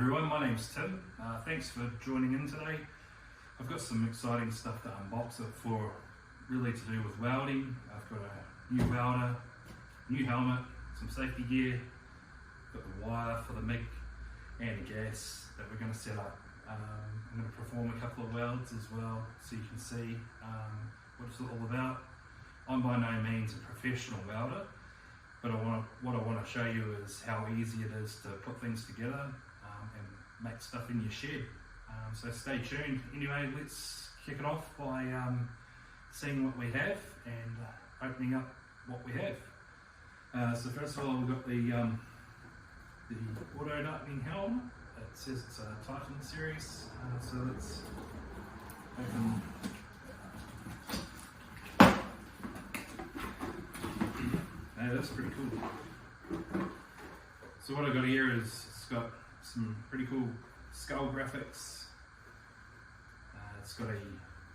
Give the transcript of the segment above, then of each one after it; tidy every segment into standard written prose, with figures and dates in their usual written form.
everyone, my name's Tim. Thanks for joining in today. I've got some exciting stuff to unbox it for, really to do with welding. I've got a new welder, new helmet, some safety gear, got the wire for the MIG and the gas that we're going to set up. I'm going to perform a couple of welds as well so you can see what it's all about. I'm by no means a professional welder, but what I want to show you is how easy it is to put things together and make stuff in your shed. So stay tuned. Anyway, let's kick it off by seeing what we have and opening up what we have. So first of all, we've got the auto nutting helmet. It says it's a Titan series. So let's open. That's pretty cool. So what I've got here is it's got some pretty cool skull graphics. It's got a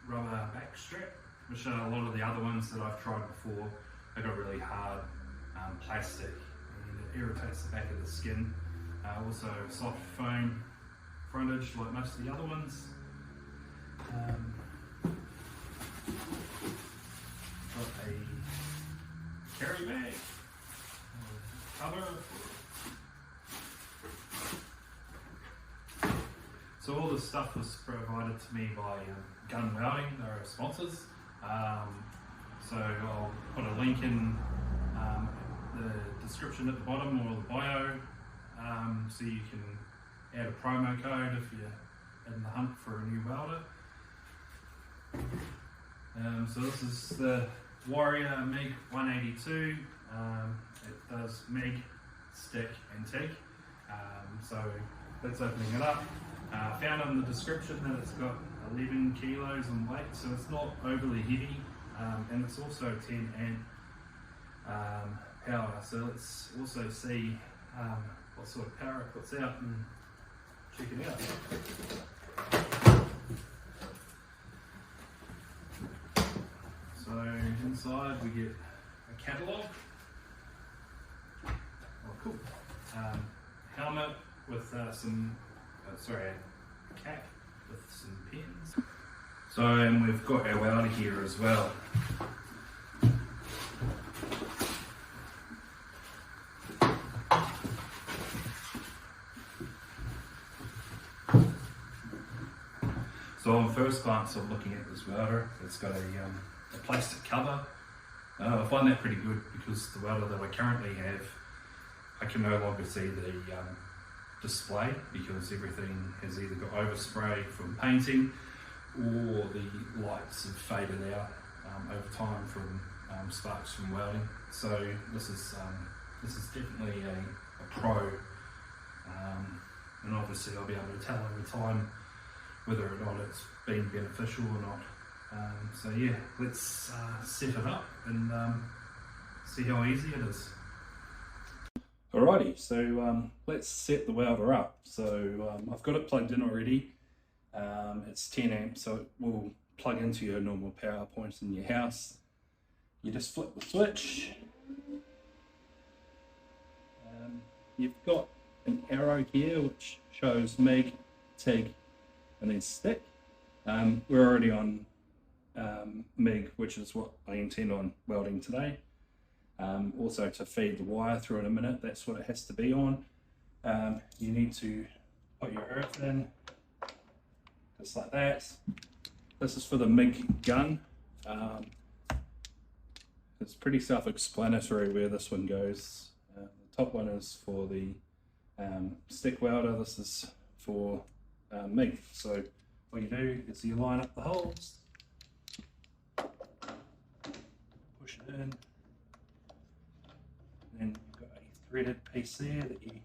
rubber back strap, which a lot of the other ones that I've tried before, they got really hard plastic and it irritates the back of the skin. Also soft foam frontage like most of the other ones. Got a carry bag, cover. So all this stuff was provided to me by Gun Welding, they're our sponsors. So I'll put a link in the description at the bottom or the bio, so you can add a promo code if you're in the hunt for a new welder. So this is the Warrior MIG 182. It does MIG, stick and TIG. So that's opening it up. Found in the description that it's got 11 kilos in weight, so it's not overly heavy, and it's also 10 amp power. So let's also see what sort of power it puts out and check it out. So inside we get a catalogue. Oh, cool. Helmet with a cap with some pins. So, and we've got our welder here as well. So on first glance of looking at this welder, it's got a plastic cover. I find that pretty good because the welder that I currently have, I can no longer see the display because everything has either got overspray from painting or the lights have faded out over time from sparks from welding. So this is definitely a pro, and obviously I'll be able to tell over time whether or not it's been beneficial or not. So yeah, let's set it up and see how easy it is. Alrighty, so let's set the welder up. So I've got it plugged in already. It's 10 amps, so it will plug into your normal power point in your house. You just flip the switch. You've got an arrow here which shows MIG, TIG, and then stick. We're already on MIG, which is what I intend on welding today. Also to feed the wire through in a minute, that's what it has to be on. You need to put your earth in, just like that. This is for the MIG gun. It's pretty self-explanatory where this one goes. The top one is for the stick welder, this is for MIG. So what you do is you line up the holes, push it in, and you've got a threaded piece there that you...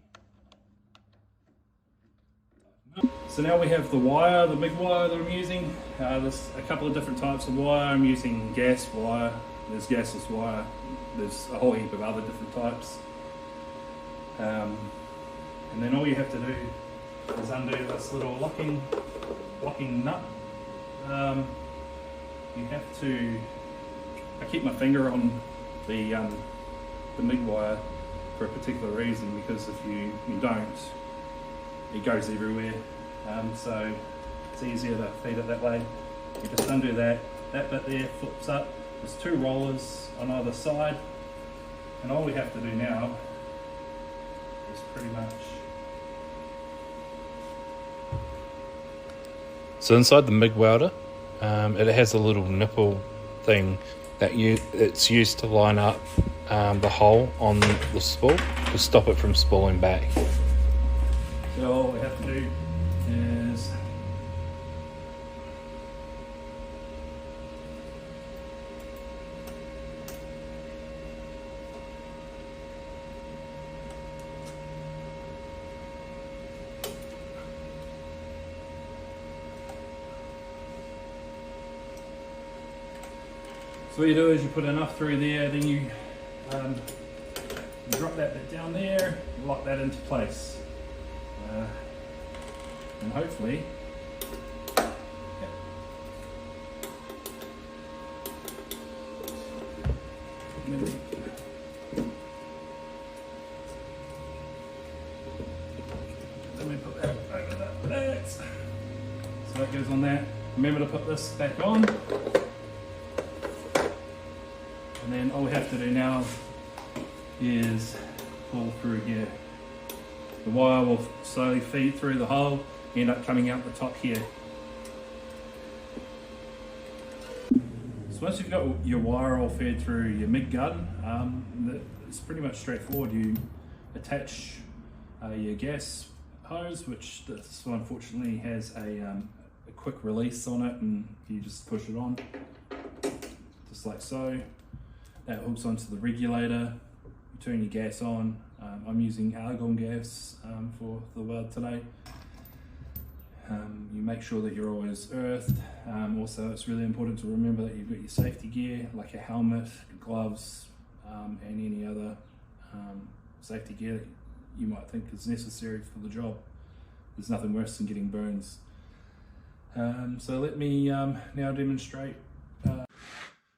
So now we have the wire, the MIG wire that I'm using. There's a couple of different types of wire. I'm using gas wire, there's gasless wire, there's a whole heap of other different types. And then all you have to do is undo this little locking nut. You have to, I keep my finger on the MIG wire for a particular reason, because if you don't, it goes everywhere. So it's easier to feed it that way. You just undo that bit there flips up. There's 2 rollers on either side, and all we have to do now is pretty much. So inside the MIG welder, it has a little nipple thing that it's used to line up the hole on the spool to stop it from spooling back. So all we have to do is so what you do is you put enough through there, then you drop that bit down there, lock that into place, and hopefully let me put that over that. So that goes on that. Remember to put this back on. And then all we have to do now is pull through here. The wire will slowly feed through the hole, end up coming out the top here. So once you've got your wire all fed through your MIG gun, it's pretty much straightforward. You attach your gas hose, which this one unfortunately has a quick release on it, and you just push it on, just like so. That hooks onto the regulator. You turn your gas on. I'm using argon gas for the weld today. You make sure that you're always earthed. Also, it's really important to remember that you've got your safety gear, like a helmet, gloves, and any other safety gear that you might think is necessary for the job. There's nothing worse than getting burns. So let me now demonstrate.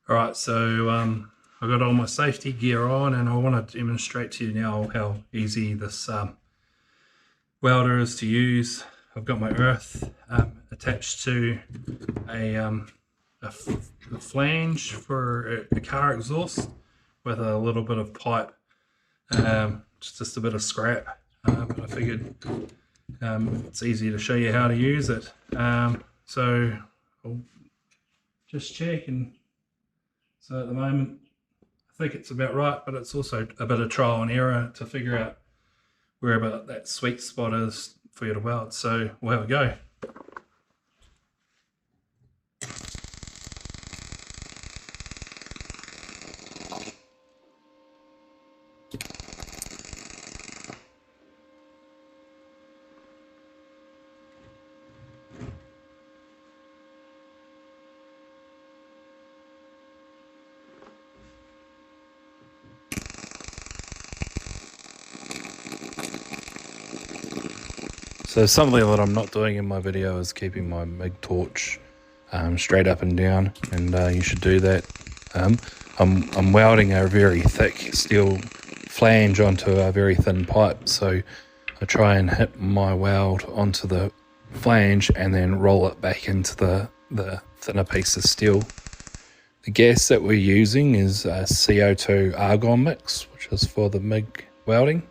Alright, so I've got all my safety gear on, and I want to demonstrate to you now how easy this welder is to use. I've got my earth attached to a flange for a car exhaust with a little bit of pipe, just a bit of scrap, but I figured it's easy to show you how to use it. So I'll just check, and so at the moment I think it's about right, but it's also a bit of trial and error to figure out where about that sweet spot is for you to weld. So we'll have a go. So something that I'm not doing in my video is keeping my MIG torch straight up and down, and you should do that. I'm welding a very thick steel flange onto a very thin pipe, so I try and hit my weld onto the flange and then roll it back into the thinner piece of steel. The gas that we're using is a CO2 argon mix, which is for the MIG welding.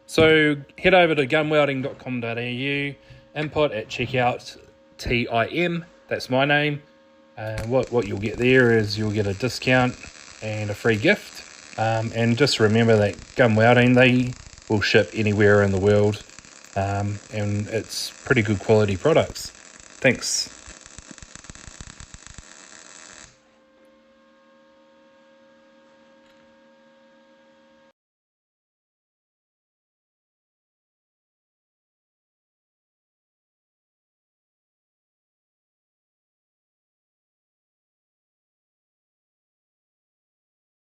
So head over to gunwelding.com.au, input at checkout TIM, that's my name. What you'll get there is you'll get a discount and a free gift. And just remember that gun welding, they will ship anywhere in the world, and it's pretty good quality products. Thanks.